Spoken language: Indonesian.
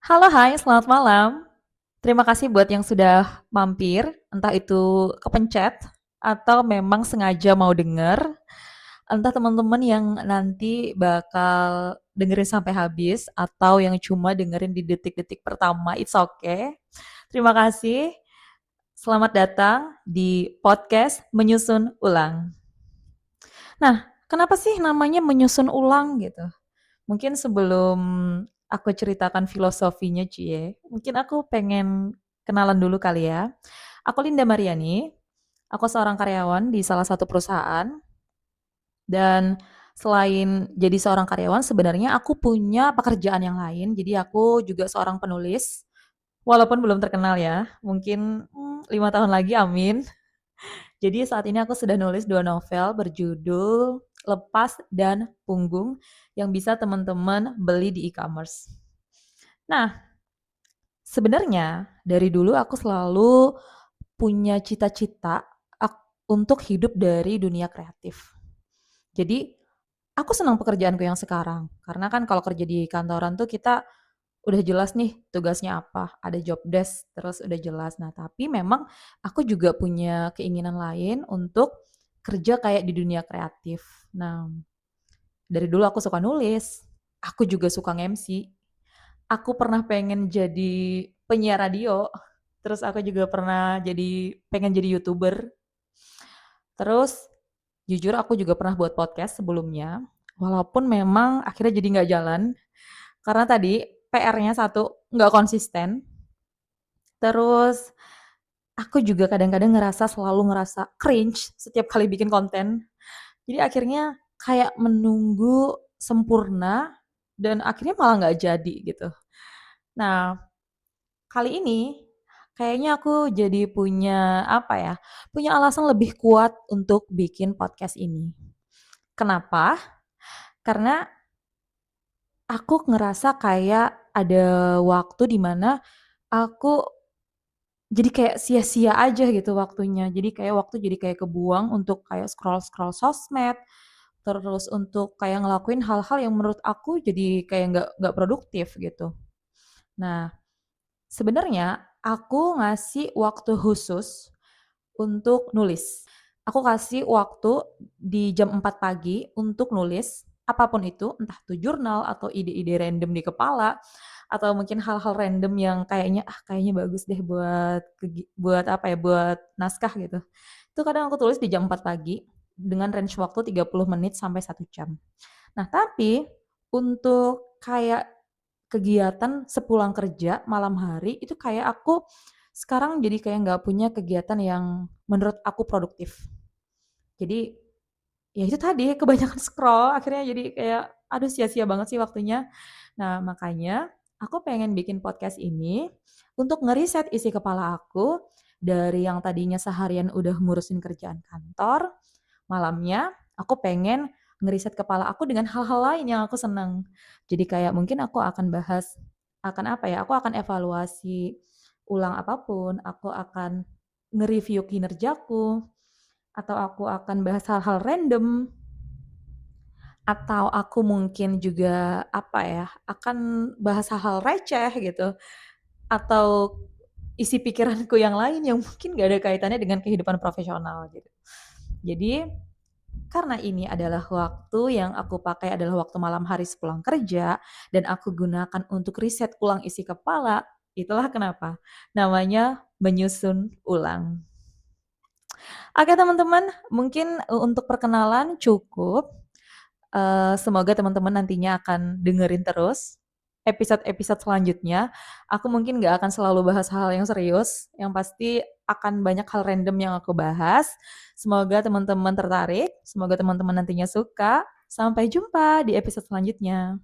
Halo, hai, selamat malam. Terima kasih buat yang sudah mampir, entah itu kepencet atau memang sengaja mau denger, entah teman-teman yang nanti bakal dengerin sampai habis atau yang cuma dengerin di detik-detik pertama, it's okay. Terima kasih. Selamat datang di podcast Menyusun Ulang. Nah, kenapa sih namanya menyusun ulang gitu? Mungkin sebelum aku ceritakan filosofinya, Cie, mungkin aku pengen kenalan dulu kali ya. Aku Linda Mariani, aku seorang karyawan di salah satu perusahaan, dan selain jadi seorang karyawan, sebenarnya aku punya pekerjaan yang lain. Jadi aku juga seorang penulis, walaupun belum terkenal ya. Mungkin 5 tahun lagi, amin. Jadi saat ini aku sudah nulis 2 novel berjudul Lepas dan Punggung yang bisa teman-teman beli di e-commerce. Nah, sebenarnya dari dulu aku selalu punya cita-cita untuk hidup dari dunia kreatif. Jadi, aku senang pekerjaanku yang sekarang. Karena kan kalau kerja di kantoran tuh kita udah jelas nih tugasnya apa, ada job desk, terus udah jelas. Nah, tapi memang aku juga punya keinginan lain untuk kerja kayak di dunia kreatif. Nah, dari dulu aku suka nulis, aku juga suka nge-MC. Aku pernah pengen jadi penyiar radio, terus aku juga pernah pengen jadi YouTuber. Terus jujur aku juga pernah buat podcast sebelumnya, walaupun memang akhirnya jadi nggak jalan, karena tadi PR-nya satu, nggak konsisten. Terus aku juga kadang-kadang selalu ngerasa cringe setiap kali bikin konten. Jadi akhirnya kayak menunggu sempurna dan akhirnya malah nggak jadi gitu. Nah, kali ini kayaknya aku jadi punya apa ya, punya alasan lebih kuat untuk bikin podcast ini. Kenapa? Karena aku ngerasa kayak ada waktu di mana aku jadi kayak sia-sia aja gitu waktunya. Jadi kayak waktu jadi kayak kebuang untuk kayak scroll-scroll sosmed, terus untuk kayak ngelakuin hal-hal yang menurut aku jadi kayak nggak produktif gitu. Nah, sebenarnya aku ngasih waktu khusus untuk nulis. Aku kasih waktu di jam 4 pagi untuk nulis apapun itu, entah itu jurnal atau ide-ide random di kepala atau mungkin hal-hal random yang kayaknya bagus deh buat apa ya, buat naskah gitu. Itu kadang aku tulis di jam 4 pagi dengan range waktu 30 menit sampai 1 jam. Nah, tapi untuk kayak kegiatan sepulang kerja malam hari itu kayak aku sekarang jadi kayak nggak punya kegiatan yang menurut aku produktif. Jadi ya itu tadi kebanyakan scroll akhirnya jadi kayak aduh sia-sia banget sih waktunya. Nah, makanya aku pengen bikin podcast ini untuk ngeriset isi kepala aku dari yang tadinya seharian udah ngurusin kerjaan kantor, malamnya aku pengen ngeriset kepala aku dengan hal-hal lain yang aku senang. Jadi kayak mungkin aku akan bahas akan apa ya, aku akan evaluasi ulang apapun, aku akan nge-review kinerjaku, atau aku akan bahas hal-hal random, atau aku mungkin juga apa ya, akan bahas hal-hal receh gitu, atau isi pikiranku yang lain yang mungkin gak ada kaitannya dengan kehidupan profesional gitu. Jadi karena ini adalah waktu yang aku pakai adalah waktu malam hari sepulang kerja dan aku gunakan untuk riset ulang isi kepala, itulah kenapa namanya menyusun ulang. Oke teman-teman, mungkin untuk perkenalan cukup. Semoga teman-teman nantinya akan dengerin terus episode-episode selanjutnya. Aku mungkin nggak akan selalu bahas hal yang serius, yang pasti akan banyak hal random yang aku bahas. Semoga teman-teman tertarik, semoga teman-teman nantinya suka. Sampai jumpa di episode selanjutnya.